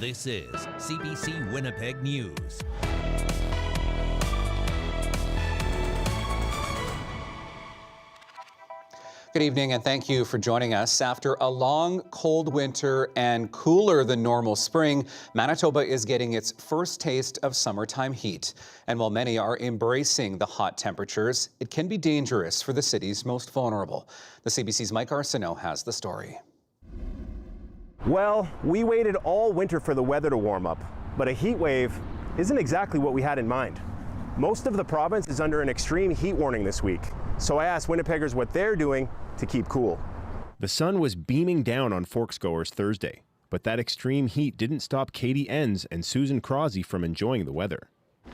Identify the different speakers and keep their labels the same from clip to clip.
Speaker 1: This is CBC Winnipeg News.
Speaker 2: Good evening and thank you for joining us. After a long, cold winter and cooler than normal spring, Manitoba is getting its first taste of summertime heat. And while many are embracing the hot temperatures, it can be dangerous for the city's most vulnerable. The CBC's Mike Arsenault has the story.
Speaker 3: Well, we waited all winter for the weather to warm up, but a heat wave isn't exactly what we had in mind. Most of the province is under an extreme heat warning this week, so I asked Winnipeggers what they're doing to keep cool.
Speaker 4: The sun was beaming down on Forksgoers Thursday, but that extreme heat didn't stop Katie Enns and Susan Crosby from enjoying the weather.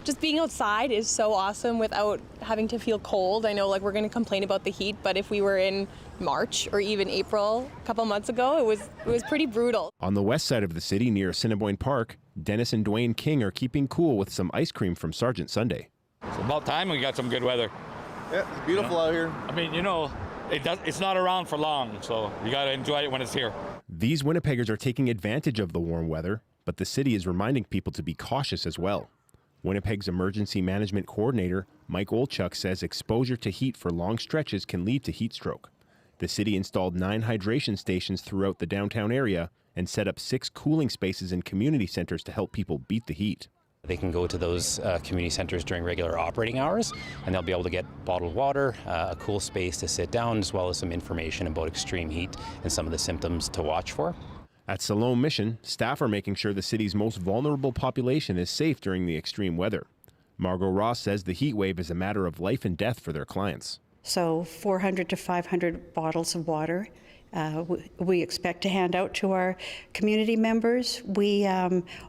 Speaker 5: Just being outside is so awesome without having to feel cold. I know we're going to complain about the heat, but if we were in March or even April a couple months ago, it was pretty brutal.
Speaker 4: On the west side of the city near Assiniboine Park, Dennis and Dwayne King are keeping cool with some ice cream from Sergeant Sunday.
Speaker 6: It's about time we got some good weather.
Speaker 7: Yeah, it's beautiful out here.
Speaker 6: I mean, it's not around for long, so you got to enjoy it when it's here.
Speaker 4: These Winnipeggers are taking advantage of the warm weather, but the city is reminding people to be cautious as well. Winnipeg's Emergency Management Coordinator, Mike Olchuk, says exposure to heat for long stretches can lead to heat stroke. The city installed 9 hydration stations throughout the downtown area and set up 6 cooling spaces in community centers to help people beat the heat.
Speaker 8: They can go to those community centers during regular operating hours, and they'll be able to get bottled water, a cool space to sit down, as well as some information about extreme heat and some of the symptoms to watch for.
Speaker 4: At Salome Mission, staff are making sure the city's most vulnerable population is safe during the extreme weather. Margot Ross says the heat wave is a matter of life and death for their clients.
Speaker 9: So 400 to 500 bottles of water we expect to hand out to our community members. We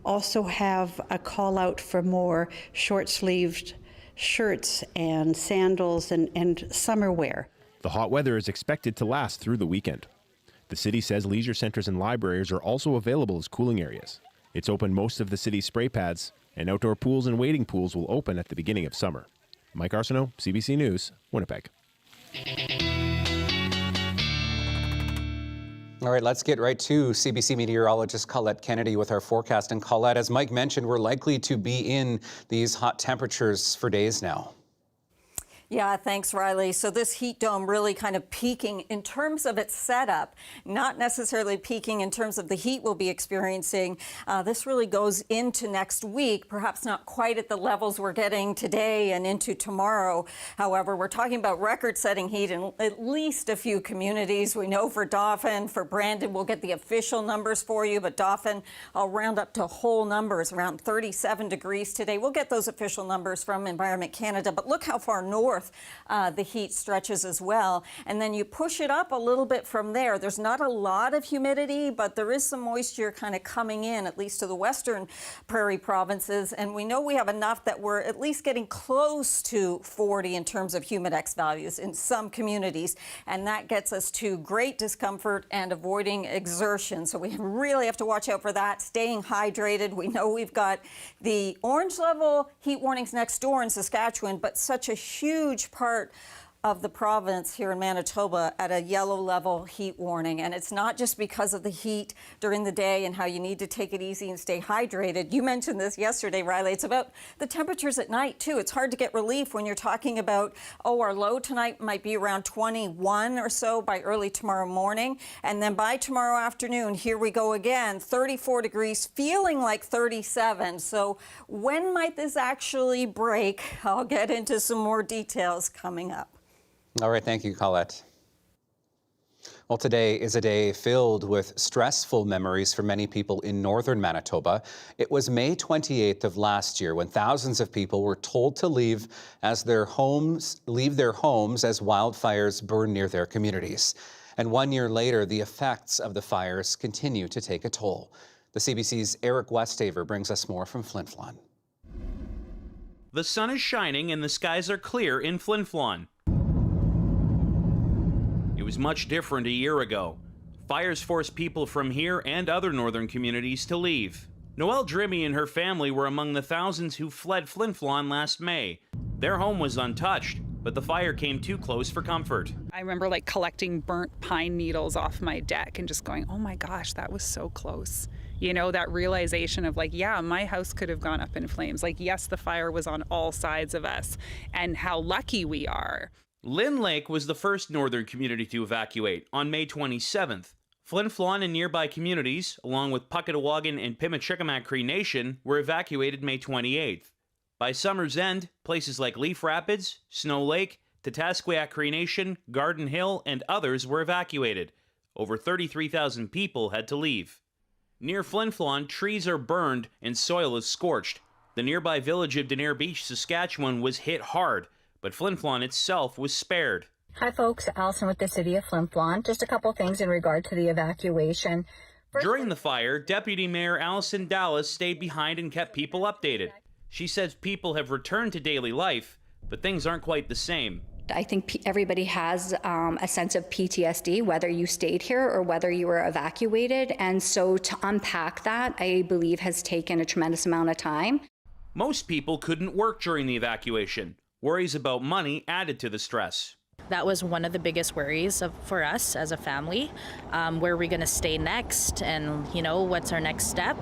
Speaker 9: also have a call out for more short-sleeved shirts and sandals and summer wear.
Speaker 4: The hot weather is expected to last through the weekend. The city says leisure centers and libraries are also available as cooling areas. It's opened most of the city's spray pads, and outdoor pools and wading pools will open at the beginning of summer. Mike Arsenault, CBC News, Winnipeg.
Speaker 2: All right, let's get right to CBC meteorologist Colette Kennedy with our forecast. And Colette, as Mike mentioned, we're likely to be in these hot temperatures for days now.
Speaker 10: Yeah, thanks, Riley. So this heat dome really kind of peaking in terms of its setup, not necessarily peaking in terms of the heat we'll be experiencing. This really goes into next week, perhaps not quite at the levels we're getting today and into tomorrow. However, we're talking about record-setting heat in at least a few communities. We know for Dauphin, for Brandon, we'll get the official numbers for you, but Dauphin, I'll round up to whole numbers, around 37 degrees today. We'll get those official numbers from Environment Canada, but look how far north the heat stretches as well. And then you push it up a little bit from there. There's not a lot of humidity, but there is some moisture kind of coming in, at least to the western prairie provinces. And we know we have enough that we're at least getting close to 40 in terms of humidex values in some communities. And that gets us to great discomfort and avoiding exertion. So we really have to watch out for that, staying hydrated. We know we've got the orange level heat warnings next door in Saskatchewan, but such a huge part of the province here in Manitoba at a yellow level heat warning. And it's not just because of the heat during the day and how you need to take it easy and stay hydrated. You mentioned this yesterday, Riley. It's about the temperatures at night, too. It's hard to get relief when you're talking about, our low tonight might be around 21 or so by early tomorrow morning. And then by tomorrow afternoon, here we go again, 34 degrees, feeling like 37. So when might this actually break? I'll get into some more details coming up.
Speaker 2: All right, thank you, Colette. Well, today is a day filled with stressful memories for many people in northern Manitoba. It was May 28th of last year when thousands of people were told to leave their homes as wildfires burned near their communities. And 1 year later, the effects of the fires continue to take a toll. The CBC's Eric Westhaver brings us more from Flin Flon.
Speaker 11: The sun is shining and the skies are clear in Flin Flon. It was much different a year ago. Fires forced people from here and other northern communities to leave. Noelle Drimmy and her family were among the thousands who fled Flin Flon last May. Their home was untouched, but the fire came too close for comfort.
Speaker 12: I remember like collecting burnt pine needles off my deck and just going, oh my gosh, that was so close. You know, that realization of like, yeah, my house could have gone up in flames. Like, yes, the fire was on all sides of us, and how lucky we are.
Speaker 11: Lynn Lake was the first northern community to evacuate on May 27th. Flin Flon and nearby communities, along with Puckatawagan and Pimachikamak Cree Nation, were evacuated May 28th. By summer's end, places like Leaf Rapids, Snow Lake, Tatasquiac Cree Nation, Garden Hill, and others were evacuated. Over 33,000 people had to leave. Near Flin Flon, trees are burned and soil is scorched. The nearby village of Denier Beach, Saskatchewan was hit hard, but Flin Flon itself was spared.
Speaker 13: Hi folks, Allison with the City of Flin Flon. Just a couple things in regard to the evacuation.
Speaker 11: During the fire, Deputy Mayor Allison Dallas stayed behind and kept people updated. She says people have returned to daily life, but things aren't quite the same.
Speaker 13: I think everybody has a sense of PTSD, whether you stayed here or whether you were evacuated. And so to unpack that, I believe, has taken a tremendous amount of time.
Speaker 11: Most people couldn't work during the evacuation. Worries about money added to the stress.
Speaker 14: That was one of the biggest worries for us as a family. Where are we going to stay next? And, you know, what's our next step?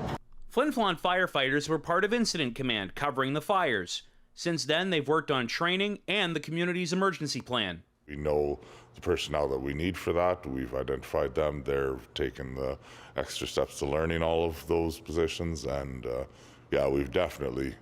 Speaker 11: Flin Flon firefighters were part of Incident Command covering the fires. Since then, they've worked on training and the community's emergency plan.
Speaker 15: We know the personnel that we need for that. We've identified them. They're taking the extra steps to learning all of those positions. And yeah, we've definitely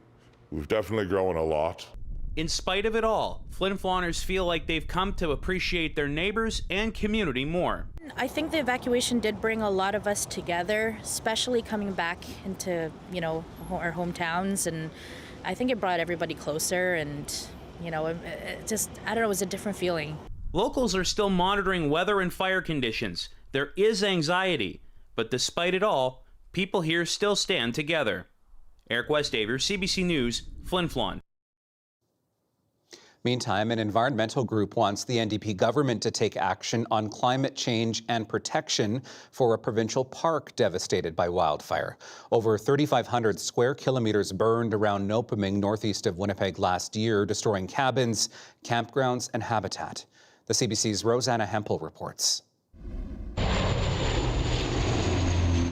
Speaker 15: grown a lot.
Speaker 11: In spite of it all, Flin Floners feel like they've come to appreciate their neighbors and community more.
Speaker 14: I think the evacuation did bring a lot of us together, especially coming back into, you know, our hometowns, and I think it brought everybody closer, and, you know, it just, I don't know, it was a different feeling.
Speaker 11: Locals are still monitoring weather and fire conditions. There is anxiety, but despite it all, people here still stand together. Eric Westaver, CBC News, Flin Flon.
Speaker 2: Meantime, an environmental group wants the NDP government to take action on climate change and protection for a provincial park devastated by wildfire. Over 3,500 square kilometers burned around Nopaming, northeast of Winnipeg last year, destroying cabins, campgrounds, and habitat. The CBC's Rosanna Hempel reports.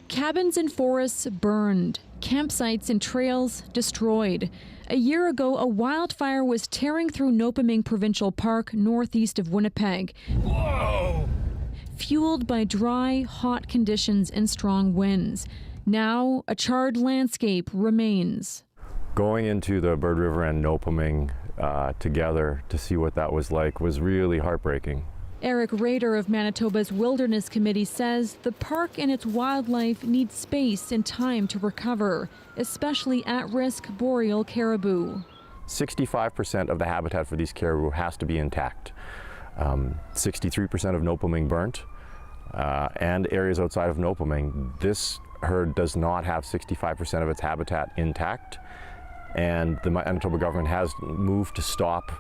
Speaker 16: Cabins and forests burned, campsites and trails destroyed. A year ago, a wildfire was tearing through Nopaming Provincial Park, northeast of Winnipeg. Whoa! Fueled by dry, hot conditions and strong winds. Now, a charred landscape remains.
Speaker 17: Going into the Bird River and Nopaming together to see what that was like was really heartbreaking.
Speaker 16: Eric Rader of Manitoba's Wilderness Committee says the park and its wildlife need space and time to recover, especially at-risk boreal caribou.
Speaker 17: 65% of the habitat for these caribou has to be intact. 63% of Nopaming burnt, and areas outside of Nopaming. This herd does not have 65% of its habitat intact, and the Manitoba government has moved to stop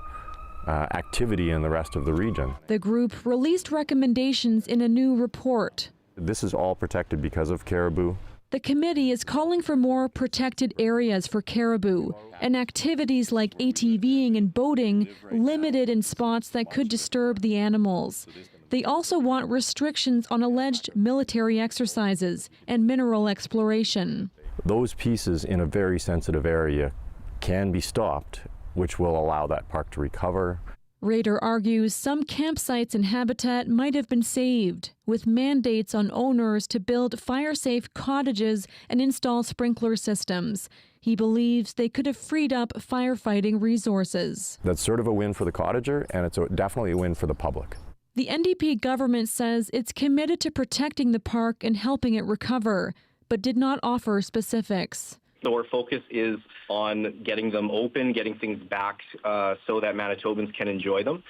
Speaker 17: activity in the rest of the region.
Speaker 16: The group released recommendations in a new report.
Speaker 17: This is all protected because of caribou.
Speaker 16: The committee is calling for more protected areas for caribou and activities like ATVing and boating limited in spots that could disturb the animals. They also want restrictions on alleged military exercises and mineral exploration.
Speaker 17: Those pieces in a very sensitive area can be stopped, which will allow that park to recover.
Speaker 16: Rader argues some campsites and habitat might have been saved, with mandates on owners to build fire-safe cottages and install sprinkler systems. He believes they could have freed up firefighting resources.
Speaker 17: That's sort of a win for the cottager, and it's definitely a win for the public.
Speaker 16: The NDP government says it's committed to protecting the park and helping it recover, but did not offer specifics.
Speaker 18: So our focus is on getting them open, getting things back so that Manitobans can enjoy them.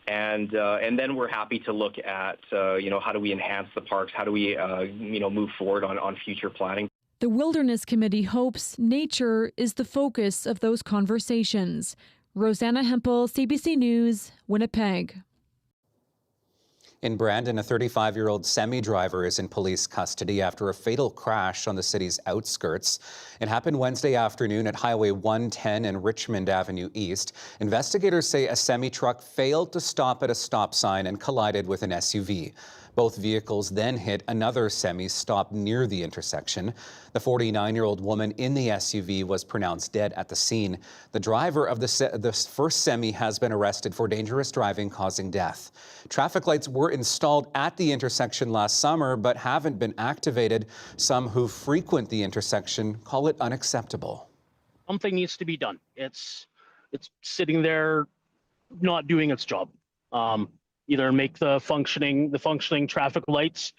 Speaker 18: And then we're happy to look at, how do we enhance the parks? How do we, move forward on future planning?
Speaker 16: The Wilderness Committee hopes nature is the focus of those conversations. Rosanna Hempel, CBC News, Winnipeg.
Speaker 2: In Brandon, a 35-year-old semi-driver is in police custody after a fatal crash on the city's outskirts. It happened Wednesday afternoon at Highway 110 and Richmond Avenue East. Investigators say a semi-truck failed to stop at a stop sign and collided with an SUV. Both vehicles then hit another semi stopped near the intersection. The 49-year-old woman in the SUV was pronounced dead at the scene. The driver of the first semi has been arrested for dangerous driving causing death. Traffic lights were installed at the intersection last summer but haven't been activated. Some who frequent the intersection call it unacceptable.
Speaker 19: Something needs to be done. It's sitting there not doing its job. Either make the functioning traffic lights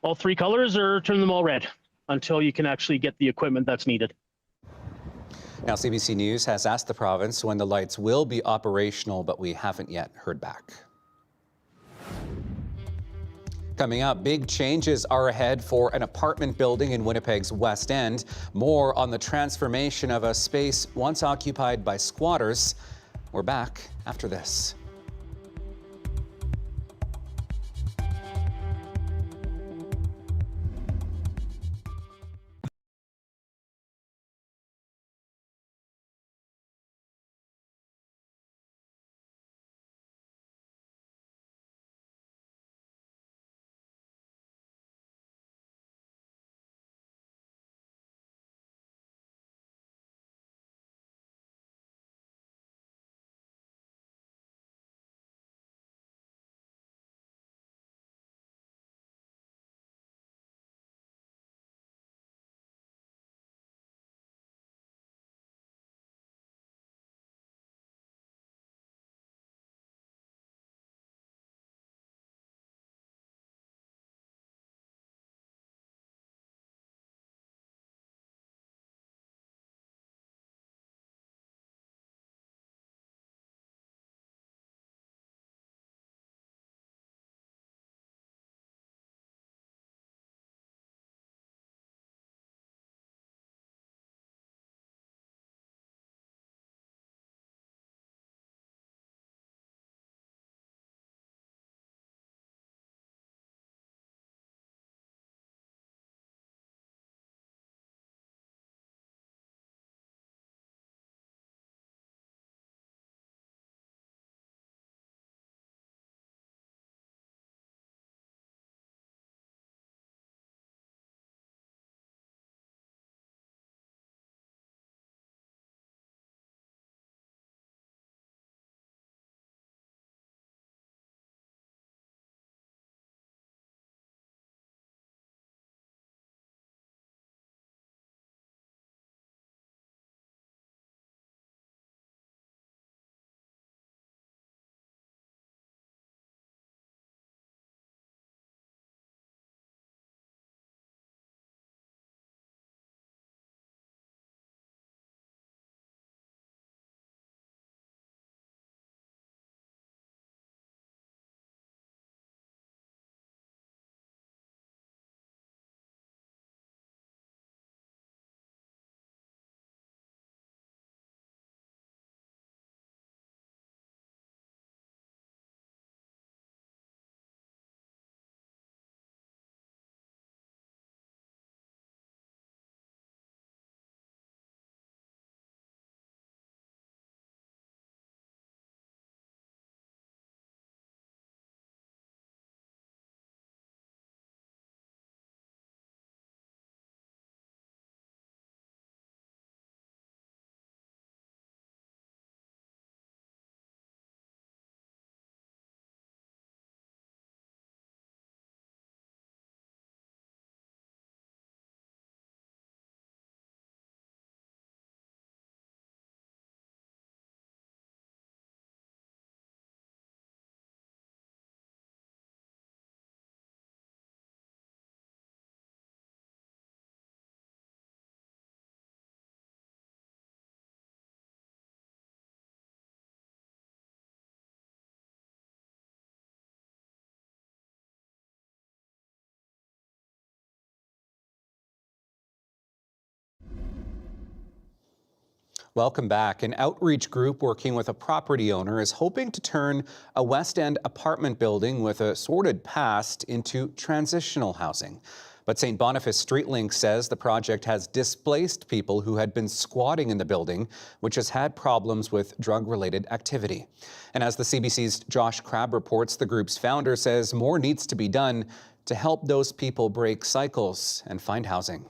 Speaker 19: all three colors or turn them all red until you can actually get the equipment that's needed.
Speaker 2: Now, CBC News has asked the province when the lights will be operational, but we haven't yet heard back. Coming up, big changes are ahead for an apartment building in Winnipeg's West End. More on the transformation of a space once occupied by squatters. We're back after this. Welcome back. An outreach group working with a property owner is hoping to turn a West End apartment building with a sordid past into transitional housing. But St. Boniface StreetLink says the project has displaced people who had been squatting in the building, which has had problems with drug-related activity. And as the CBC's Josh Crabb reports, the group's founder says more needs to be done to help those people break cycles and find housing.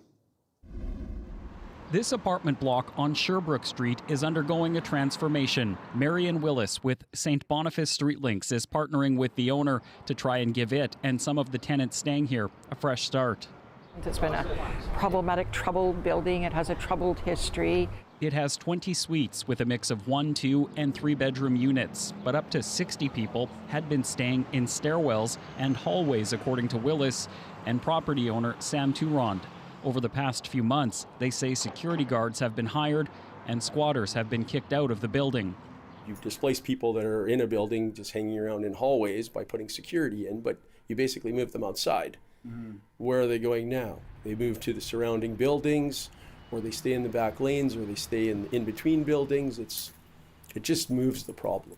Speaker 20: This apartment block on Sherbrooke Street is undergoing a transformation. Marion Willis with St. Boniface StreetLinks is partnering with the owner to try and give it and some of the tenants staying here a fresh start.
Speaker 21: It's been a problematic, troubled building. It has a troubled history.
Speaker 20: It has 20 suites with a mix of 1, 2, and 3-bedroom units, but up to 60 people had been staying in stairwells and hallways, according to Willis and property owner Sam Turand. Over the past few months, they say security guards have been hired and squatters have been kicked out of the building.
Speaker 22: You displace people that are in a building just hanging around in hallways by putting security in, but you basically move them outside. Where are they going now? They move to the surrounding buildings, or they stay in the back lanes, or they stay in between buildings. It just moves the problem.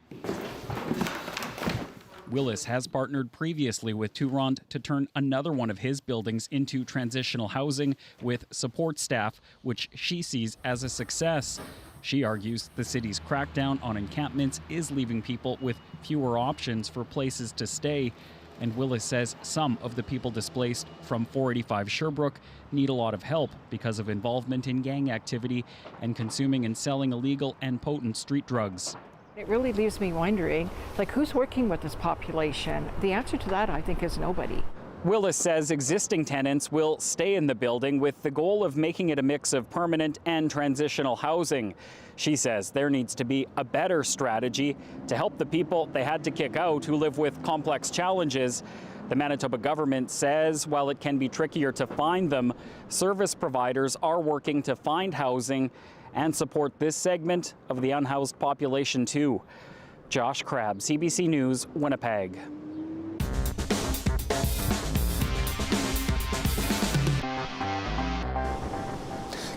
Speaker 20: Willis has partnered previously with Turand to turn another one of his buildings into transitional housing with support staff, which she sees as a success. She argues the city's crackdown on encampments is leaving people with fewer options for places to stay. And Willis says some of the people displaced from 485 Sherbrooke need a lot of help because of involvement in gang activity and consuming and selling illegal and potent street drugs.
Speaker 21: It really leaves me wondering, who's working with this population? The answer to that, I think, is nobody.
Speaker 20: Willis says existing tenants will stay in the building with the goal of making it a mix of permanent and transitional housing. She says there needs to be a better strategy to help the people they had to kick out who live with complex challenges. The Manitoba government says while it can be trickier to find them, service providers are working to find housing and support this segment of the unhoused population too. Josh Crabb, CBC News, Winnipeg.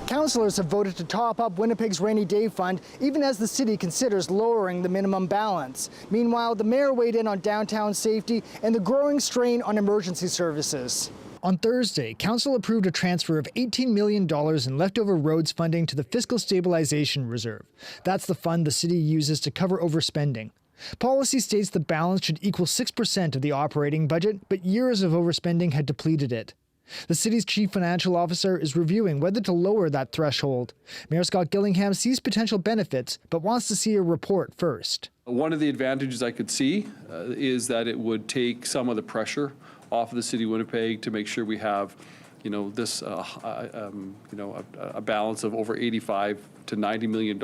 Speaker 23: Councillors have voted to top up Winnipeg's rainy day fund, even as the city considers lowering the minimum balance. Meanwhile, the mayor weighed in on downtown safety and the growing strain on emergency services. On Thursday, Council approved a transfer of $18 million in leftover roads funding to the Fiscal Stabilization Reserve. That's the fund the city uses to cover overspending. Policy states the balance should equal 6% of the operating budget, but years of overspending had depleted it. The city's chief financial officer is reviewing whether to lower that threshold. Mayor Scott Gillingham sees potential benefits, but wants to see a report first.
Speaker 24: One of the advantages I could see is that it would take some of the pressure off of the city of Winnipeg to make sure we have, this, a balance of over $85 to $90 million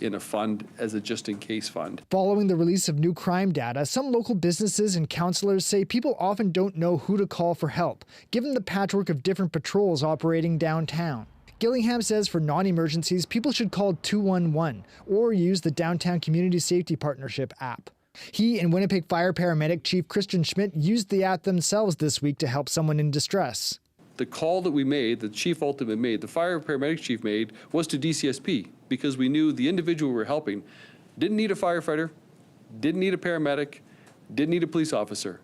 Speaker 24: in a fund as a just-in-case fund.
Speaker 23: Following the release of new crime data, some local businesses and councillors say people often don't know who to call for help, given the patchwork of different patrols operating downtown. Gillingham says for non-emergencies, people should call 211 or use the Downtown Community Safety Partnership app. He and Winnipeg Fire Paramedic Chief Christian Schmidt used the app themselves this week to help someone in distress.
Speaker 24: The call that we made, the chief ultimately made, the fire paramedic chief made, was to DCSP because we knew the individual we were helping didn't need a firefighter, didn't need a paramedic, didn't need a police officer.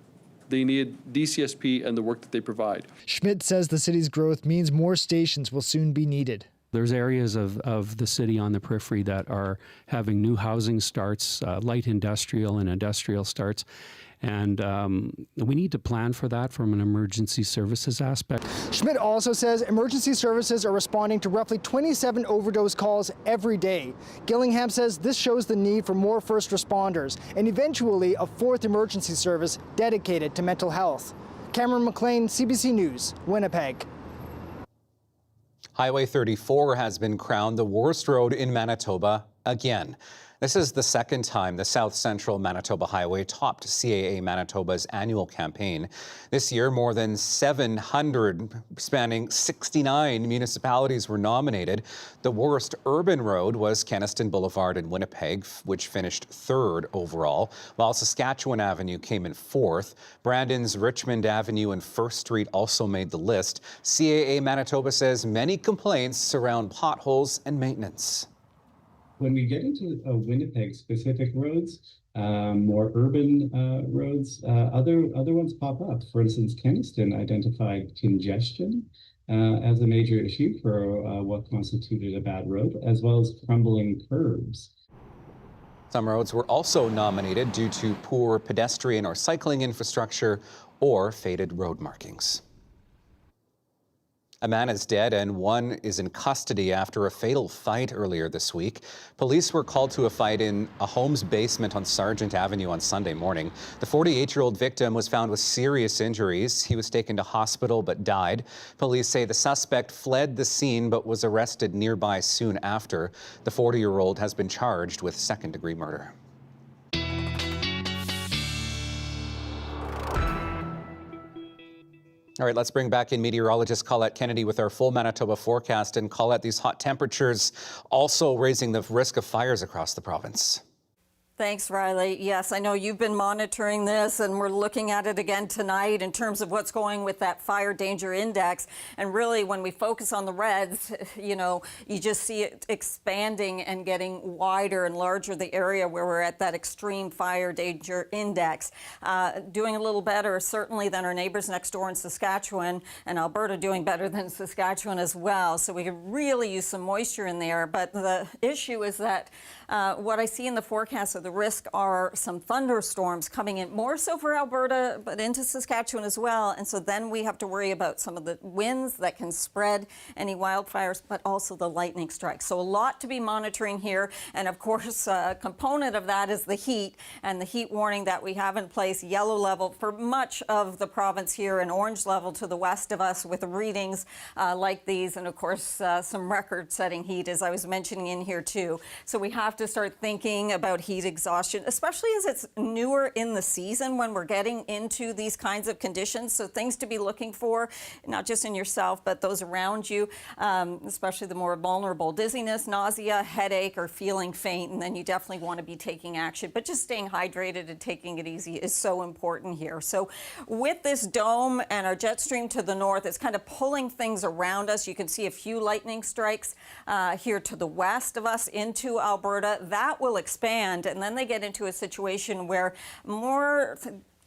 Speaker 24: They needed DCSP and the work that they provide.
Speaker 23: Schmidt says the city's growth means more stations will soon be needed.
Speaker 25: There's areas of the city on the periphery that are having new housing starts, light industrial and industrial starts. And we need to plan for that from an emergency services aspect.
Speaker 23: Schmidt also says emergency services are responding to roughly 27 overdose calls every day. Gillingham says this shows the need for more first responders and eventually a fourth emergency service dedicated to mental health. Cameron McLean, CBC News, Winnipeg.
Speaker 2: Highway 34 has been crowned the worst road in Manitoba again. This is the second time the South Central Manitoba Highway topped CAA Manitoba's annual campaign. This year, more than 700 spanning 69 municipalities were nominated. The worst urban road was Kenaston Boulevard in Winnipeg, which finished third overall, while Saskatchewan Avenue came in fourth. Brandon's Richmond Avenue and First Street also made the list. CAA Manitoba says many complaints surround potholes and maintenance.
Speaker 1: when we get into Winnipeg specific roads, more urban roads, other ones pop up. For instance, Keniston identified congestion as a major issue for what constituted a bad road, as well as crumbling curbs.
Speaker 2: Some roads were also nominated due to poor pedestrian or cycling infrastructure or faded road markings. A man is dead and one is in custody after a fatal fight earlier this week. Police were called to a fight in a home's basement on Sargent Avenue on Sunday morning. The 48-year-old victim was found with serious injuries. He was taken to hospital but died. Police say the suspect fled the scene but was arrested nearby soon after. The 40-year-old has been charged with second-degree murder. All right, let's bring back in meteorologist Colette Kennedy with our full Manitoba forecast. And Colette, these hot temperatures also raising the risk of fires across the province.
Speaker 10: Thanks, Riley. Yes, I know you've been monitoring this, and we're looking at it again tonight in terms of what's going with that fire danger index. And really, when we focus on the reds, you know, you just see it expanding and getting wider and larger, the area where we're at that extreme fire danger index. Doing a little better, certainly, than our neighbors next door in Saskatchewan, and Alberta doing better than Saskatchewan as well. So we could really use some moisture in there. But the issue is that what I see in the forecast of the risk are some thunderstorms coming in, more so for Alberta, but into Saskatchewan as well. And so then we have to worry about some of the winds that can spread any wildfires, but also the lightning strikes. So a lot to be monitoring here. And of course, a component of that is the heat and the heat warning that we have in place, yellow level for much of the province here and orange level to the west of us with readings like these. And of course, some record-setting heat, as I was mentioning in here too. So we have to start thinking about heat exhaustion, especially as it's newer in the season when we're getting into these kinds of conditions. So things to be looking for, not just in yourself, but those around you, especially the more vulnerable. Dizziness, nausea, headache, or feeling faint, and then you definitely want to be taking action. But just staying hydrated and taking it easy is so important here. So with this dome and our jet stream to the north, it's kind of pulling things around us. You can see a few lightning strikes here to the west of us into Alberta. That will expand, and then they get into a situation where more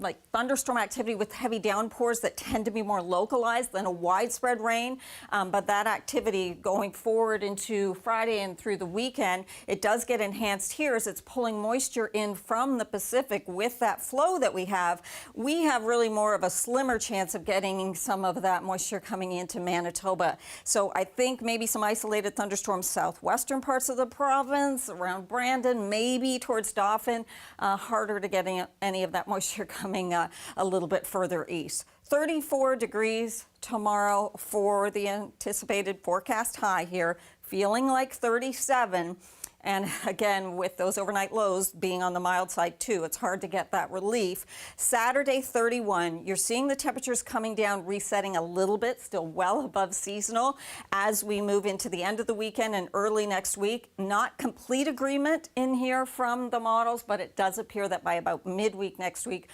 Speaker 10: like thunderstorm activity with heavy downpours that tend to be more localized than a widespread rain. But that activity going forward into Friday and through the weekend, it does get enhanced here as it's pulling moisture in from the Pacific with that flow that we have. We have really more of a slimmer chance of getting some of that moisture coming into Manitoba. So I think maybe some isolated thunderstorms southwestern parts of the province, around Brandon, maybe towards Dauphin. Harder to get any of that moisture coming a little bit further east. 34 degrees tomorrow for the anticipated forecast high here, feeling like 37. And again, with those overnight lows being on the mild side too, it's hard to get that relief. Saturday, 31. You're seeing the temperatures coming down, resetting a little bit, still well above seasonal as we move into the end of the weekend and early next week. Not complete agreement in here from the models, but it does appear that by about midweek next week,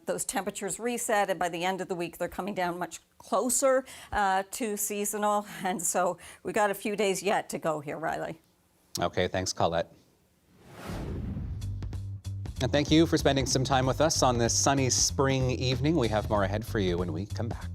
Speaker 10: those temperatures reset, and by the end of the week, they're coming down much closer to seasonal. And so we got a few days yet to go here, Riley.
Speaker 2: Okay, thanks, Colette. And thank you for spending some time with us on this sunny spring evening. We have more ahead for you when we come back.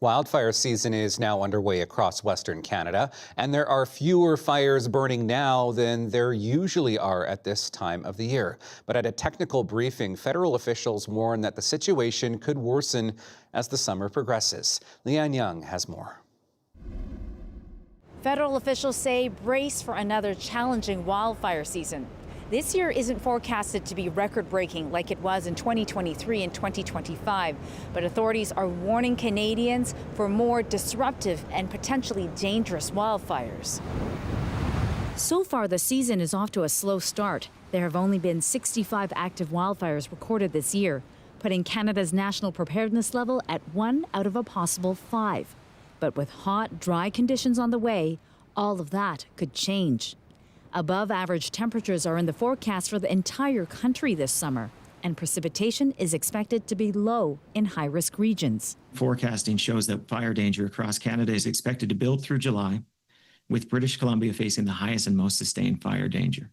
Speaker 2: Wildfire season is now underway across Western Canada, and there are fewer fires burning now than there usually are at this time of the year. But at a technical briefing, federal officials warn that the situation could worsen as the summer progresses. Leanne Young has more.
Speaker 3: Federal officials say brace for another challenging wildfire season. This year isn't forecasted to be record-breaking like it was in 2023 and 2025, but authorities are warning Canadians for more disruptive and potentially dangerous wildfires. So far, the season is off to a slow start. There have only been 65 active wildfires recorded this year, putting Canada's national preparedness level at 1 out of a possible 5. But with hot, dry conditions on the way, all of that could change. Above average temperatures are in the forecast for the entire country this summer, and precipitation is expected to be low in high-risk regions.
Speaker 5: Forecasting shows that fire danger across Canada is expected to build through July, with British Columbia facing the highest and most sustained fire danger.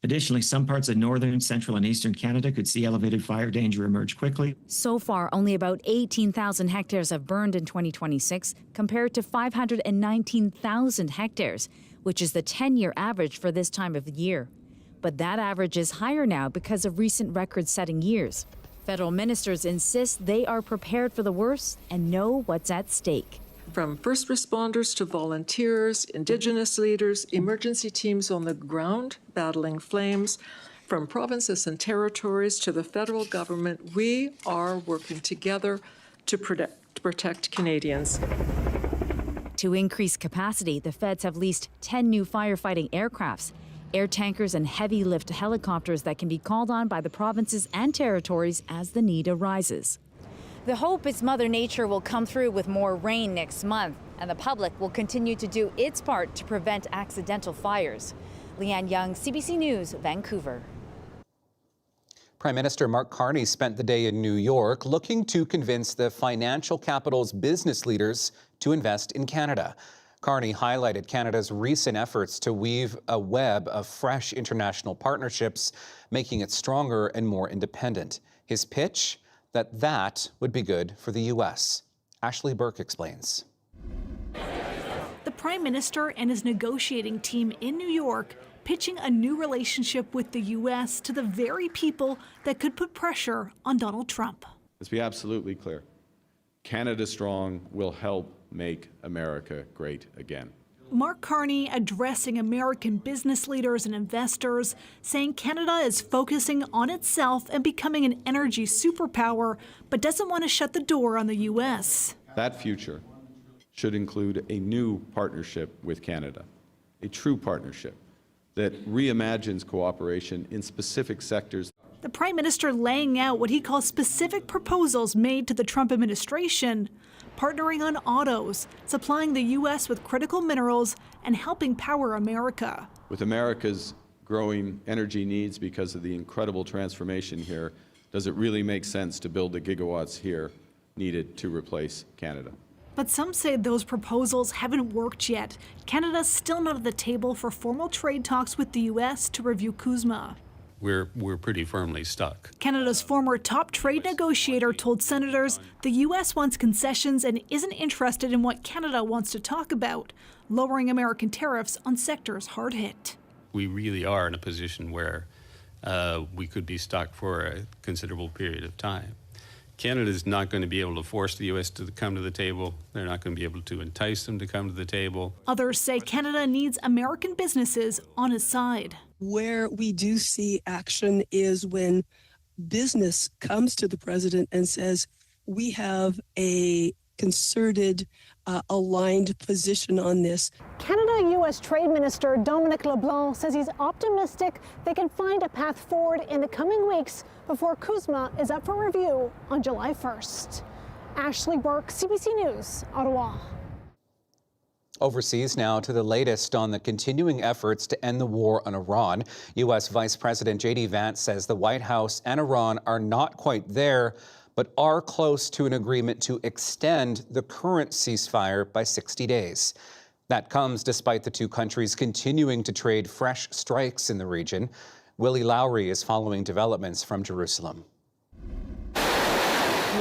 Speaker 5: Additionally, some parts of northern, central, and eastern Canada could see elevated fire danger emerge quickly.
Speaker 3: So far, only about 18,000 hectares have burned in 2026, compared to 519,000 hectares, which is the 10-year average for this time of the year. But that average is higher now because of recent record-setting years. Federal ministers insist they are prepared for the worst and know what's at stake.
Speaker 6: From first responders to volunteers, Indigenous leaders, emergency teams on the ground battling flames, from provinces and territories to the federal government, we are working together to protect Canadians.
Speaker 3: To increase capacity, the feds have leased 10 new firefighting aircrafts, air tankers, and heavy lift helicopters that can be called on by the provinces and territories as the need arises. The hope is Mother Nature will come through with more rain next month, and the public will continue to do its part to prevent accidental fires. Leanne Young, CBC News, Vancouver.
Speaker 2: Prime Minister Mark Carney spent the day in New York looking to convince the financial capital's business leaders to invest in Canada. Carney highlighted Canada's recent efforts to weave a web of fresh international partnerships, making it stronger and more independent. His pitch? That would be good for the U.S. Ashley Burke explains.
Speaker 7: The Prime Minister and his negotiating team in New York pitching a new relationship with the U.S. to the very people that could put pressure on Donald Trump.
Speaker 8: Let's be absolutely clear. Canada Strong will help make America great again.
Speaker 7: Mark Carney addressing American business leaders and investors, saying Canada is focusing on itself and becoming an energy superpower, but doesn't want to shut the door on the U.S.
Speaker 8: That future should include a new partnership with Canada, a true partnership that reimagines cooperation in specific sectors.
Speaker 7: The Prime Minister laying out what he calls specific proposals made to the Trump administration, partnering on autos, supplying the U.S. with critical minerals, and helping power America.
Speaker 8: With America's growing energy needs because of the incredible transformation here, does it really make sense to build the gigawatts here needed to replace Canada?
Speaker 7: But some say those proposals haven't worked yet. Canada's still not at the table for formal trade talks with the U.S. to review CUSMA.
Speaker 26: We're pretty firmly stuck.
Speaker 7: Canada's former top trade negotiator told senators the U.S. wants concessions and isn't interested in what Canada wants to talk about, lowering American tariffs on sectors hard hit.
Speaker 26: We really are in a position where we could be stuck for a considerable period of time. Canada is not going to be able to force the U.S. to come to the table. They're not going to be able to entice them to come to the table.
Speaker 7: Others say Canada needs American businesses on its side.
Speaker 27: Where we do see action is when business comes to the president and says, we have a concerted, aligned position on this.
Speaker 28: Canada-U.S. Trade Minister Dominic LeBlanc says he's optimistic they can find a path forward in the coming weeks before CUSMA is up for review on July 1st. Ashley Burke, CBC News, Ottawa.
Speaker 2: Overseas now to the latest on the continuing efforts to end the war on Iran. U.S. Vice President J.D. Vance says the White House and Iran are not quite there, but are close to an agreement to extend the current ceasefire by 60 days. That comes despite the two countries continuing to trade fresh strikes in the region. Willie Lowry is following developments from Jerusalem.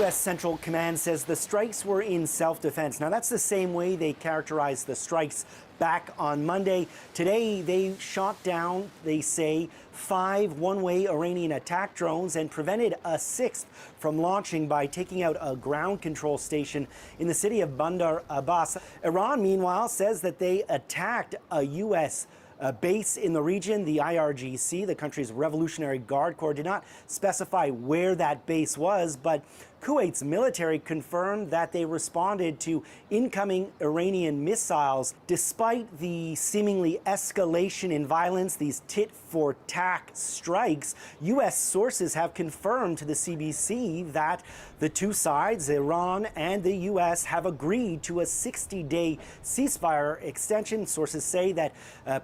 Speaker 4: U.S. Central Command says the strikes were in self-defense. Now, that's the same way they characterized the strikes back on Monday. Today, they shot down, they say, 5 one-way Iranian attack drones and prevented a 6th from launching by taking out a ground control station in the city of Bandar Abbas. Iran, meanwhile, says that they attacked a U.S. base in the region. The IRGC, the country's Revolutionary Guard Corps, did not specify where that base was, but Kuwait's military confirmed that they responded to incoming Iranian missiles. Despite the seemingly escalation in violence, these tit-for-tat strikes, U.S. sources have confirmed to the CBC that the two sides, Iran and the U.S., have agreed to a 60-day ceasefire extension. Sources say that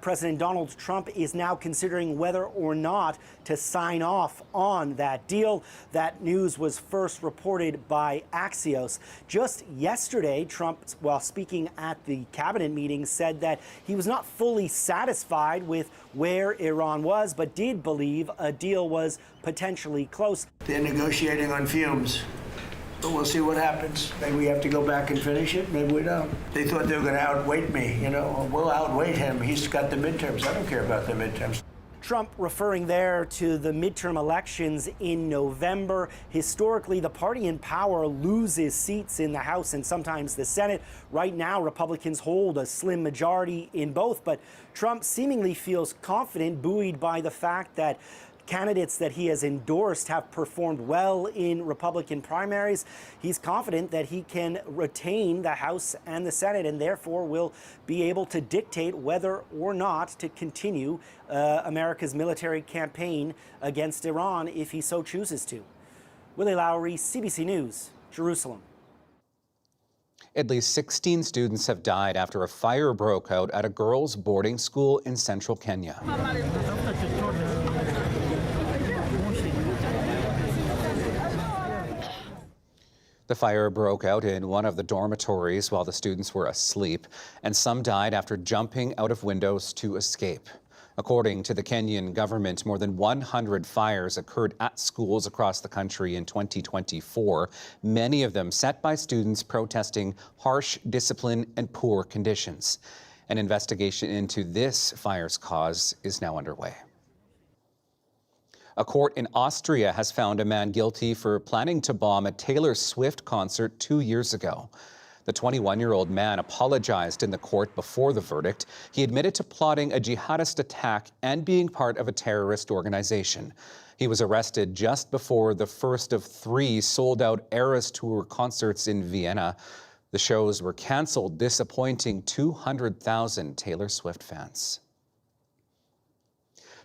Speaker 4: President Donald Trump is now considering whether or not to sign off on that deal. That news was first reported by Axios. Just yesterday, Trump, while speaking at the cabinet meeting, said that he was not fully satisfied with where Iran was, but did believe a deal was potentially close.
Speaker 9: They're negotiating on fumes. But we'll see what happens. Maybe we have to go back and finish it. Maybe we don't. They thought they were going to outweight me. You know, we'll outweight him. He's got the midterms. I don't care about the midterms.
Speaker 4: Trump referring there to the midterm elections in November. Historically, the party in power loses seats in the House and sometimes the Senate. Right now, Republicans hold a slim majority in both, but Trump seemingly feels confident, buoyed by the fact that candidates that he has endorsed have performed well in Republican primaries. He's confident that he can retain the House and the Senate and therefore will be able to dictate whether or not to continue America's military campaign against Iran if he so chooses to. Willie Lowry, CBC News, Jerusalem.
Speaker 2: At least 16 students have died after a fire broke out at a girls' boarding school in central Kenya. The fire broke out in one of the dormitories while the students were asleep, and some died after jumping out of windows to escape. According to the Kenyan government, more than 100 fires occurred at schools across the country in 2024, many of them set by students protesting harsh discipline and poor conditions. An investigation into this fire's cause is now underway. A court in Austria has found a man guilty for planning to bomb a Taylor Swift concert 2 years ago. The 21-year-old man apologized in the court before the verdict. He admitted to plotting a jihadist attack and being part of a terrorist organization. He was arrested just before the first of 3 sold-out Eras Tour concerts in Vienna. The shows were canceled, disappointing 200,000 Taylor Swift fans.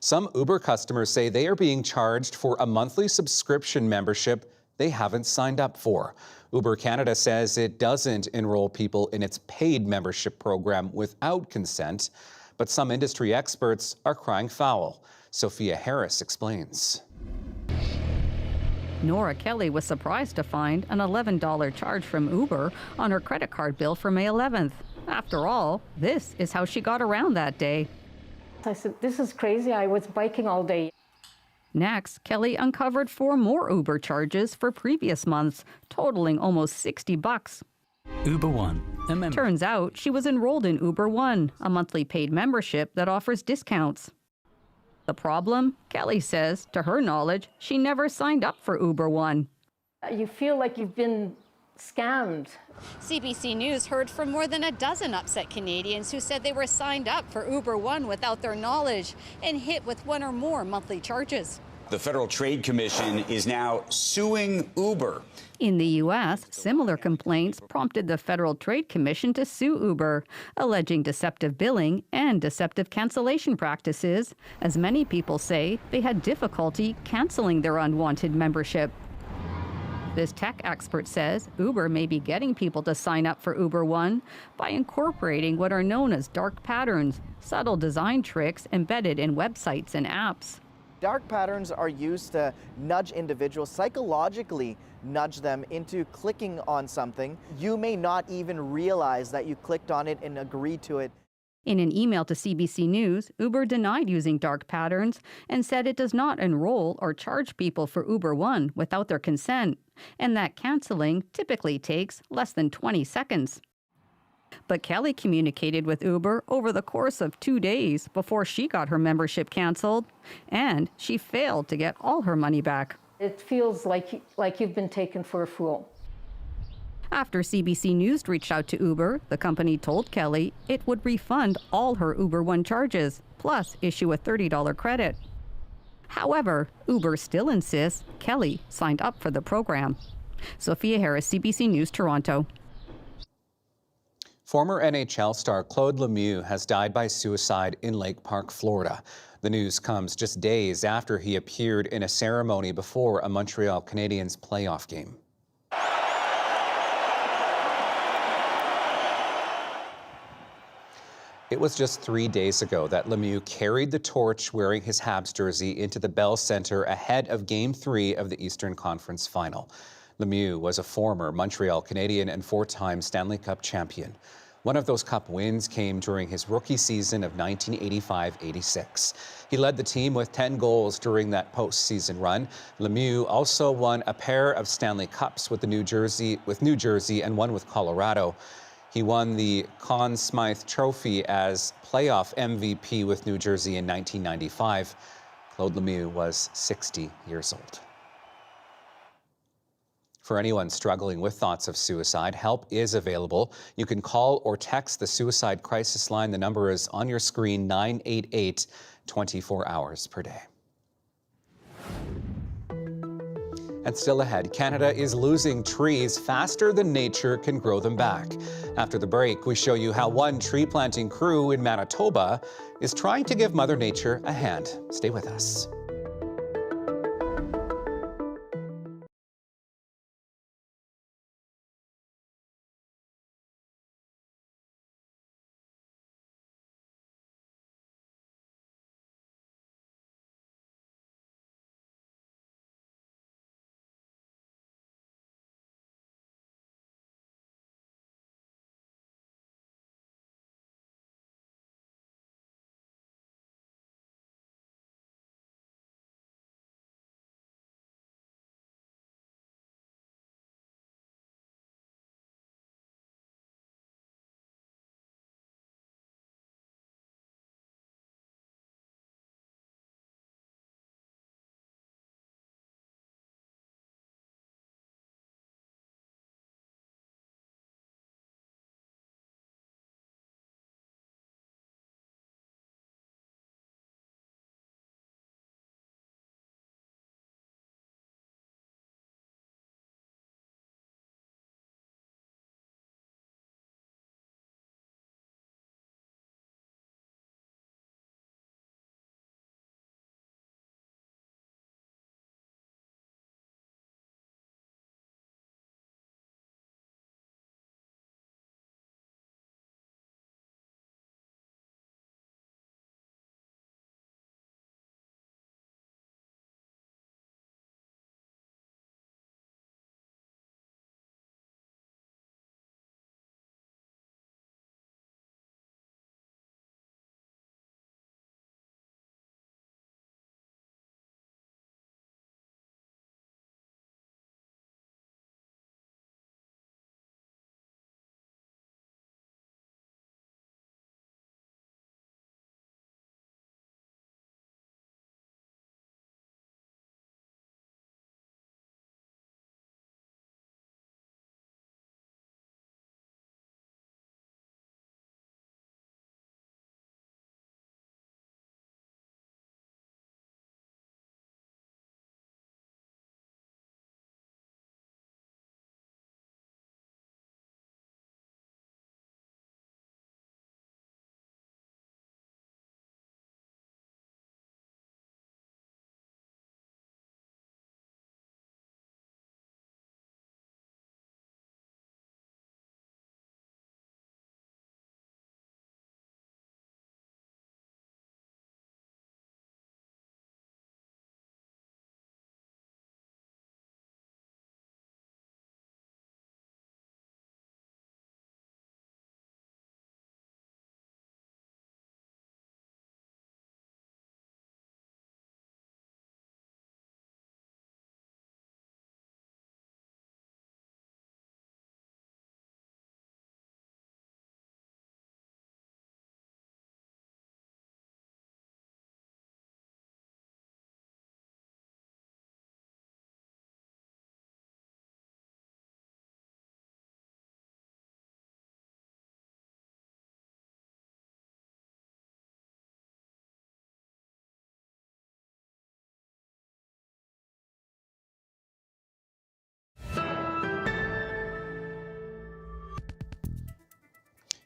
Speaker 2: Some Uber customers say they are being charged for a monthly subscription membership they haven't signed up for. Uber Canada says it doesn't enroll people in its paid membership program without consent, but some industry experts are crying foul. Sophia Harris explains.
Speaker 11: Nora Kelly was surprised to find an $11 charge from Uber on her credit card bill for May 11th. After all, this is how she got around that day.
Speaker 12: I said, this is crazy. I was biking all day.
Speaker 11: Next, Kelly uncovered 4 more Uber charges for previous months, totaling almost $60.
Speaker 13: Uber One, a member.
Speaker 11: Turns out she was enrolled in Uber One, a monthly paid membership that offers discounts. The problem? Kelly says, to her knowledge, she never signed up for Uber One.
Speaker 12: You feel like you've been scammed.
Speaker 14: CBC News heard from more than a dozen upset Canadians who said they were signed up for Uber One without their knowledge and hit with 1 or more monthly charges.
Speaker 15: The Federal Trade Commission is now suing Uber.
Speaker 11: In the U.S., similar complaints prompted the Federal Trade Commission to sue Uber, alleging deceptive billing and deceptive cancellation practices, as many people say they had difficulty canceling their unwanted membership. This tech expert says Uber may be getting people to sign up for Uber One by incorporating what are known as dark patterns, subtle design tricks embedded in websites and apps.
Speaker 17: Dark patterns are used to nudge individuals, psychologically nudge them into clicking on something. You may not even realize that you clicked on it and agreed to it.
Speaker 11: In an email to CBC News, Uber denied using dark patterns and said it does not enroll or charge people for Uber One without their consent, and that canceling typically takes less than 20 seconds. But Kelly communicated with Uber over the course of 2 days before she got her membership canceled, and she failed to get all her money back.
Speaker 12: It feels like you've been taken for a fool.
Speaker 11: After CBC News reached out to Uber, the company told Kelly it would refund all her Uber One charges, plus issue a $30 credit. However, Uber still insists Kelly signed up for the program. Sophia Harris, CBC News, Toronto.
Speaker 2: Former NHL star Claude Lemieux has died by suicide in Lake Park, Florida. The news comes just days after he appeared in a ceremony before a Montreal Canadiens playoff game. It was just 3 days ago that Lemieux carried the torch wearing his Habs jersey into the Bell Centre ahead of Game 3 of the Eastern Conference Final. Lemieux was a former Montreal Canadien and four-time Stanley Cup champion. One of those Cup wins came during his rookie season of 1985-86. He led the team with 10 goals during that postseason run. Lemieux also won a pair of Stanley Cups with New Jersey and one with Colorado. He won the Conn Smythe Trophy as playoff MVP with New Jersey in 1995. Claude Lemieux was 60 years old. For anyone struggling with thoughts of suicide, help is available. You can call or text the Suicide Crisis Line. The number is on your screen, 988, 24 hours per day. And still ahead, Canada is losing trees faster than nature can grow them back. After the break, we show you how one tree planting crew in Manitoba is trying to give Mother Nature a hand. Stay with us.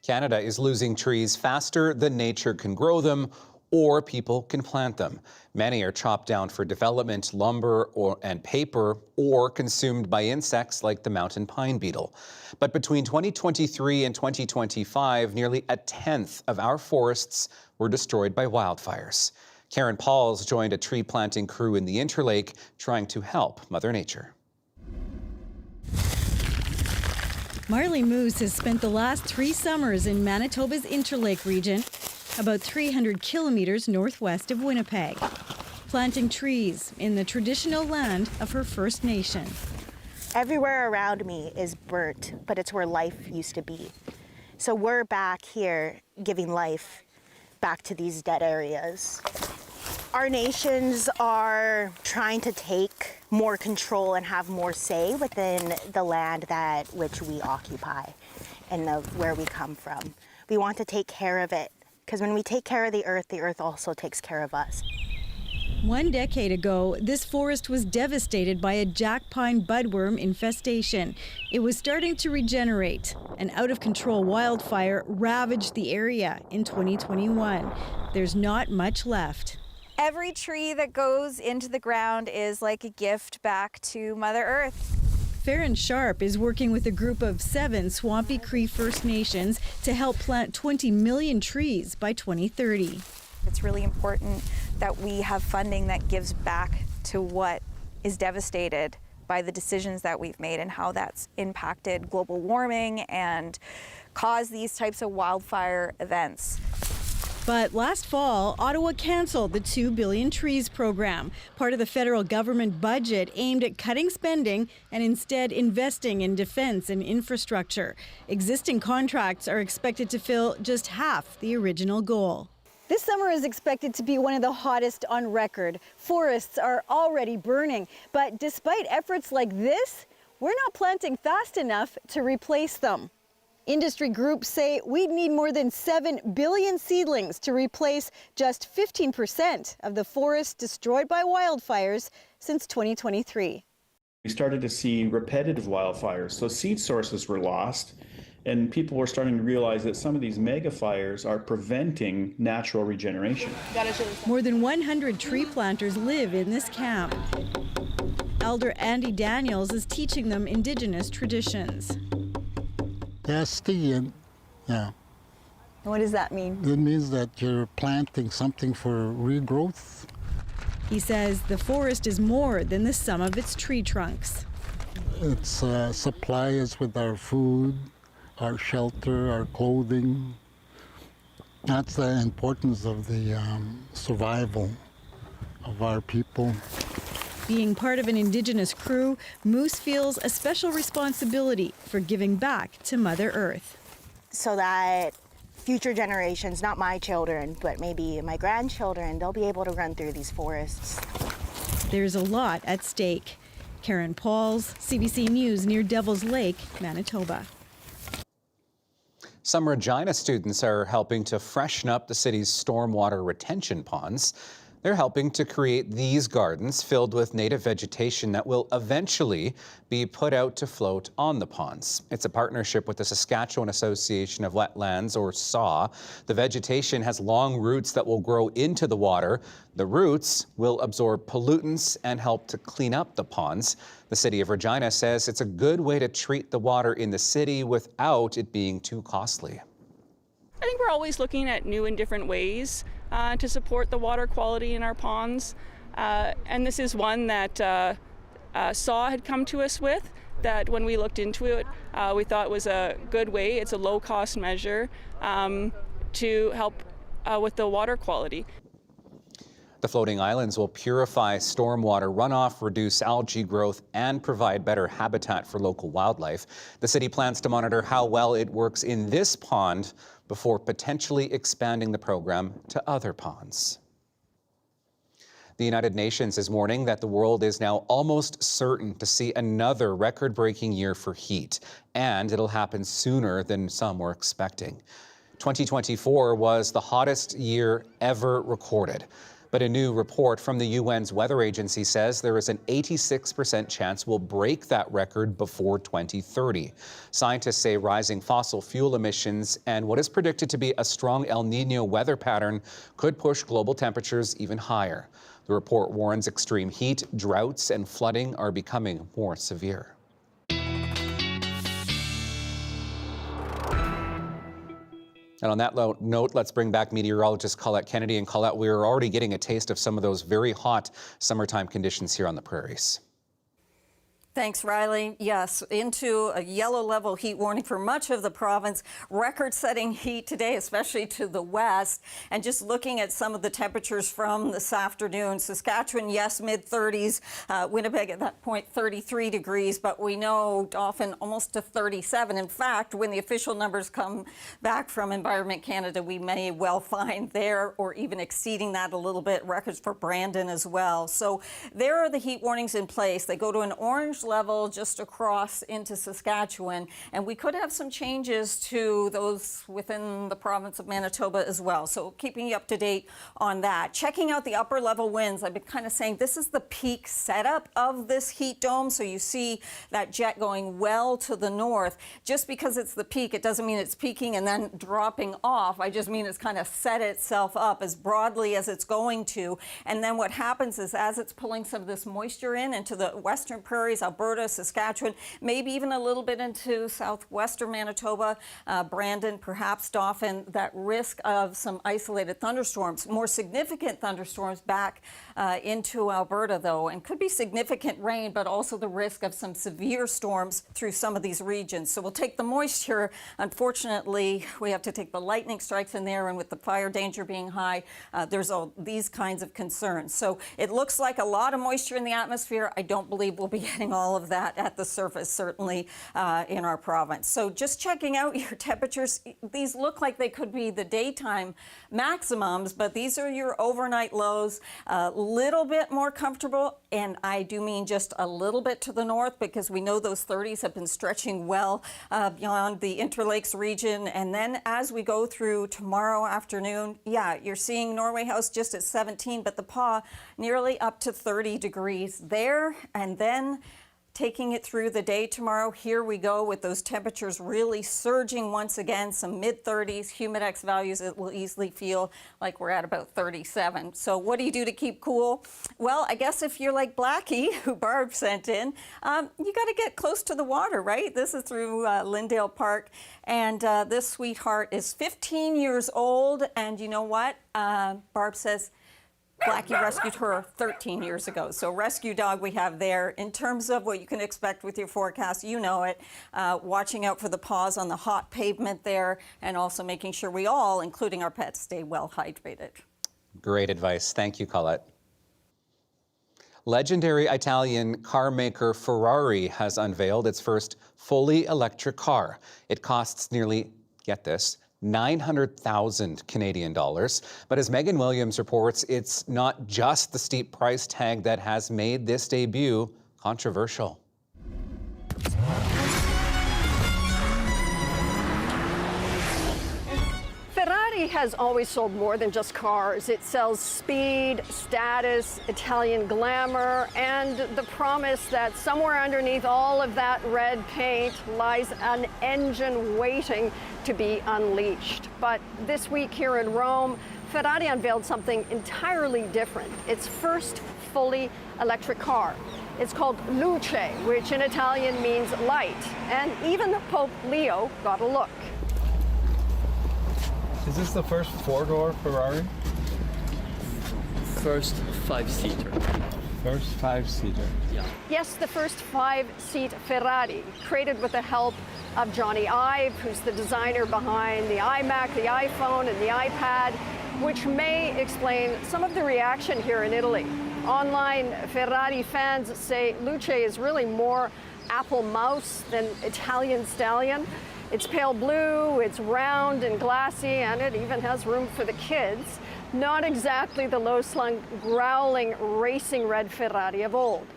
Speaker 2: Canada is losing trees faster than nature can grow them or people can plant them. Many are chopped down for development, lumber, and paper, or consumed by insects like the mountain pine beetle. But between 2023 and 2025, nearly a tenth of our forests were destroyed by wildfires. Karen Pauls joined a tree planting crew in the Interlake trying to help Mother Nature.
Speaker 16: Marley Moose has spent the last 3 summers in Manitoba's Interlake region, about 300 kilometers northwest of Winnipeg, planting trees in the traditional land of her First Nation.
Speaker 18: Everywhere around me is burnt, but it's where life used to be. So we're back here giving life back to these dead areas. Our nations are trying to take more control and have more say within the land that which we occupy and where we come from. We want to take care of it, because when we take care of the earth also takes care of us.
Speaker 16: 1 decade ago, this forest was devastated by a jack pine budworm infestation. It was starting to regenerate. An out-of-control wildfire ravaged the area in 2021. There's not much left.
Speaker 3: Every tree that goes into the ground is like a gift back to Mother Earth.
Speaker 16: Farron Sharp is working with a group of 7 Swampy Cree First Nations to help plant 20 million trees by 2030.
Speaker 3: It's really important that we have funding that gives back to what is devastated by the decisions that we've made and how that's impacted global warming and caused these types of wildfire events.
Speaker 16: But last fall, Ottawa canceled the 2 Billion Trees program, part of the federal government budget aimed at cutting spending and instead investing in defense and infrastructure. Existing contracts are expected to fill just half the original goal. This summer is expected to be one of the hottest on record. Forests are already burning, but despite efforts like this, we're not planting fast enough to replace them. Industry groups say we'd need more than 7 billion seedlings to replace just 15% of the forests destroyed by wildfires since 2023.
Speaker 19: We started to see repetitive wildfires, so seed sources were lost, and people were starting to realize that some of these mega fires are preventing natural regeneration.
Speaker 16: More than 100 tree planters live in this camp. Elder Andy Daniels is teaching them Indigenous traditions.
Speaker 20: Yeah.
Speaker 16: What does that mean?
Speaker 20: It means that you're planting something for regrowth.
Speaker 16: He says the forest is more than the sum of its tree trunks.
Speaker 20: It's supply us with our food, our shelter, our clothing. That's the importance of the survival of our people.
Speaker 16: Being part of an Indigenous crew, Moose feels a special responsibility for giving back to Mother Earth.
Speaker 18: So that future generations, not my children, but maybe my grandchildren, they'll be able to run through these forests.
Speaker 16: There's a lot at stake. Karen Pauls, CBC News near Devil's Lake, Manitoba.
Speaker 2: Some Regina students are helping to freshen up the city's stormwater retention ponds. They're helping to create these gardens filled with native vegetation that will eventually be put out to float on the ponds. It's a partnership with the Saskatchewan Association of Wetlands, or SAW. The vegetation has long roots that will grow into the water. The roots will absorb pollutants and help to clean up the ponds. The City of Regina says it's a good way to treat the water in the city without it being too costly.
Speaker 21: I think we're always looking at new and different ways to support the water quality in our ponds. And this is one that SAW had come to us with, that when we looked into it, we thought was a good way. It's a low-cost measure to help with the water quality.
Speaker 2: The floating islands will purify stormwater runoff, reduce algae growth, and provide better habitat for local wildlife. The city plans to monitor how well it works in this pond before potentially expanding the program to other ponds. The United Nations is warning that the world is now almost certain to see another record-breaking year for heat, and it'll happen sooner than some were expecting. 2024 was the hottest year ever recorded. But a new report from the UN's weather agency says there is an 86% chance we'll break that record before 2030. Scientists say rising fossil fuel emissions and what is predicted to be a strong El Niño weather pattern could push global temperatures even higher. The report warns extreme heat, droughts, and flooding are becoming more severe. And on that note, let's bring back meteorologist Colette Kennedy. And Colette, we're already getting a taste of some of those very hot summertime conditions here on the prairies.
Speaker 1: Thanks, Riley. Yes, into a yellow level heat warning for much of the province. Record-setting heat today, especially to the west. And just looking at some of the temperatures from this afternoon, Saskatchewan, yes, mid-30s. Winnipeg at that point, 33 degrees. But we know Dauphin almost to 37. In fact, when the official numbers come back from Environment Canada, we may well find there or even exceeding that a little bit. Records for Brandon as well. So there are the heat warnings in place. They go to an orange level just across into Saskatchewan, and we could have some changes to those within the province of Manitoba as well. So keeping you up to date on that. Checking out the upper level winds, I've been kind of saying this is the peak setup of this heat dome. So you see that jet going well to the north. Just because it's the peak, it doesn't mean it's peaking and then dropping off. I just mean it's kind of set itself up as broadly as it's going to. And then what happens is as it's pulling some of this moisture in into the western prairies, Alberta, Saskatchewan, maybe even a little bit into southwestern Manitoba, Brandon, perhaps Dauphin, that risk of some isolated thunderstorms, more significant thunderstorms back into Alberta, though, and could be significant rain, but also the risk of some severe storms through some of these regions. So we'll take the moisture. Unfortunately, we have to take the lightning strikes in there, and with the fire danger being high, there's all these kinds of concerns. So it looks like a lot of moisture in the atmosphere. I don't believe we'll be getting all of that at the surface, certainly in our province. So just checking out your temperatures. These look like they could be the daytime maximums, but these are your overnight lows. A little bit more comfortable, and I do mean just a little bit to the north, because we know those 30s have been stretching well beyond the Interlakes region. And then as we go through tomorrow afternoon, yeah, you're seeing Norway House just at 17, but the Pas nearly up to 30 degrees there. And then taking it through the day tomorrow, here we go with those temperatures really surging once again, some mid-30s, humidex values. It will easily feel like we're at about 37. So what do you do to keep cool? Well, I guess if you're like Blackie, who Barb sent in, you got to get close to the water, right? This is through Lyndale Park, and this sweetheart is 15 years old, and you know what? Barb says Blackie rescued her 13 years ago. So rescue dog we have there. In terms of what you can expect with your forecast, you know it. Watching out for the pause on the hot pavement there, and also making sure we all, including our pets, stay well hydrated.
Speaker 2: Great advice. Thank you, Colette. Legendary Italian car maker Ferrari has unveiled its first fully electric car. It costs nearly, get this, 900,000 Canadian dollars. But as Megan Williams reports, it's not just the steep price tag that has made this debut controversial.
Speaker 5: Ferrari has always sold more than just cars. It sells speed, status, Italian glamour, and the promise that somewhere underneath all of that red paint lies an engine waiting to be unleashed. But this week here in Rome, Ferrari unveiled something entirely different. Its first fully electric car. It's called Luce, which in Italian means light. And even Pope Leo got a look.
Speaker 6: Is this the first four-door Ferrari?
Speaker 10: First five-seater.
Speaker 6: First five-seater.
Speaker 10: Yeah.
Speaker 5: Yes, the first five-seat Ferrari, created with the help of Johnny Ive, who's the designer behind the iMac, the iPhone, and the iPad, which may explain some of the reaction here in Italy. Online Ferrari fans say Luce is really more Apple mouse than Italian stallion. It's pale blue, it's round and glassy, and it even has room for the kids. Not exactly the low-slung, growling, racing red Ferrari of old.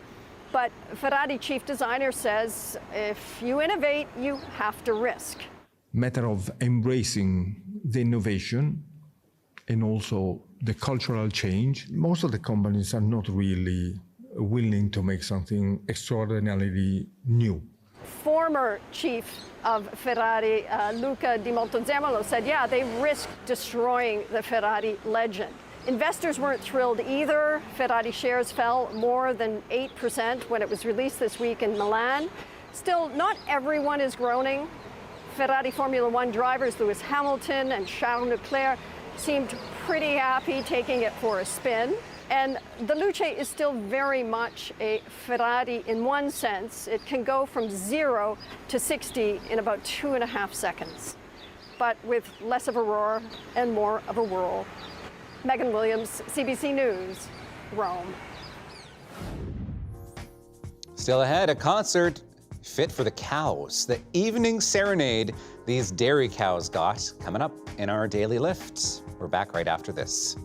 Speaker 5: But Ferrari chief designer says if you innovate, you have to risk.
Speaker 22: Matter of embracing the innovation
Speaker 7: and also the cultural change. Most of the companies are not really willing to make something extraordinarily new.
Speaker 5: Former chief of Ferrari, Luca Di Montezemolo, said, yeah, they risked destroying the Ferrari legend. Investors weren't thrilled either. Ferrari shares fell more than 8% when it was released this week in Milan. Still, not everyone is groaning. Ferrari Formula One drivers Lewis Hamilton and Charles Leclerc seemed pretty happy taking it for a spin. And the Luce is still very much a Ferrari in one sense. It can go from 0 to 60 in about 2.5 seconds, but with less of a roar and more of a whirl. Megan Williams, CBC News, Rome.
Speaker 2: Still ahead, a concert fit for the cows. The evening serenade these dairy cows got coming up in our daily lift. We're back right after this.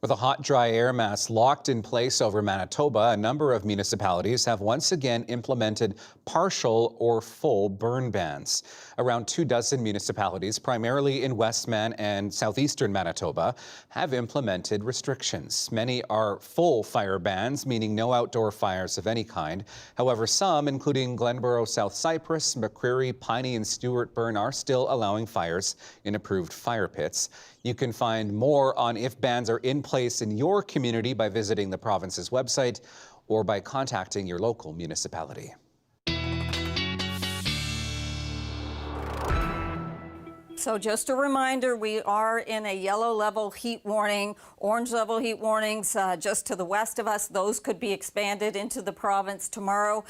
Speaker 2: With a hot, dry air mass locked in place over Manitoba, a number of municipalities have once again implemented partial or full burn bans. Around 24 municipalities, primarily in Westman and southeastern Manitoba, have implemented restrictions. Many are full fire bans, meaning no outdoor fires of any kind. However, some, including Glenborough, South Cypress, McCreary, Piney, and Stewart Burn, are still allowing fires in approved fire pits. You can find more on if bans are in place in your community by visiting the province's website or by contacting your local municipality.
Speaker 1: So just a reminder, we are in a yellow level heat warning, orange level heat warnings just to the west of us. Those could be expanded into the province tomorrow,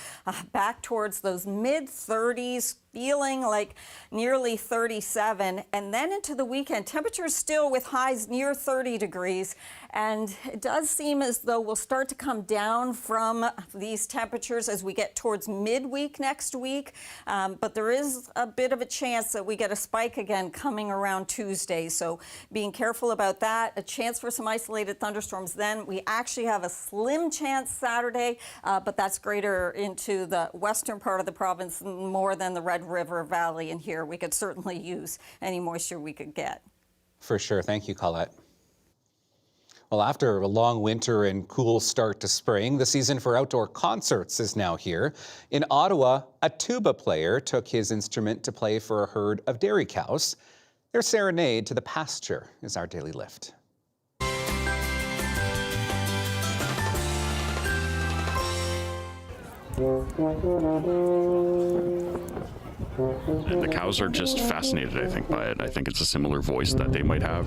Speaker 1: back towards those mid-30s, feeling like nearly 37, and then into the weekend, temperatures still with highs near 30 degrees. And it does seem as though we'll start to come down from these temperatures as we get towards midweek next week. But there is a bit of a chance that we get a spike again coming around Tuesday. So being careful about that. A chance for some isolated thunderstorms then. We actually have a slim chance Saturday, but that's greater into the western part of the province more than the Red River Valley. And here we could certainly use any moisture we could get.
Speaker 2: For sure. Thank you, Colette. Well, after a long winter and cool start to spring, the season for outdoor concerts is now here. In Ottawa, a tuba player took his instrument to play for a herd of dairy cows. Their serenade to the pasture is our daily lift.
Speaker 8: And the cows are just fascinated, I think, by it. I think it's a similar voice that they might have.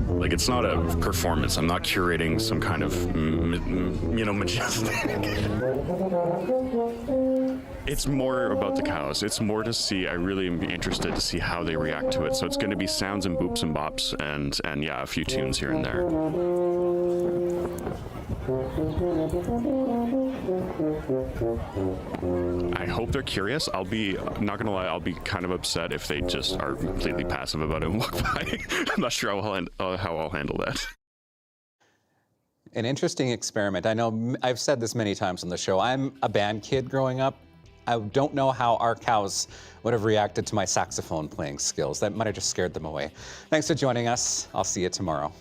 Speaker 8: Like, it's not a performance. I'm not curating some kind of, majestic. It's more about the cows. It's more to see. I really am interested to see how they react to it. So it's going to be sounds and boops and bops and yeah, a few tunes here and there. I hope they're curious. I'll be, not gonna lie, I'll be kind of upset if they just are completely passive about it and walk by. I'm not sure how I'll handle that.
Speaker 2: An interesting experiment. I know I've said this many times on the show. I'm a band kid growing up. I don't know how our cows would have reacted to my saxophone playing skills. That might have just scared them away. Thanks for joining us. I'll see you tomorrow.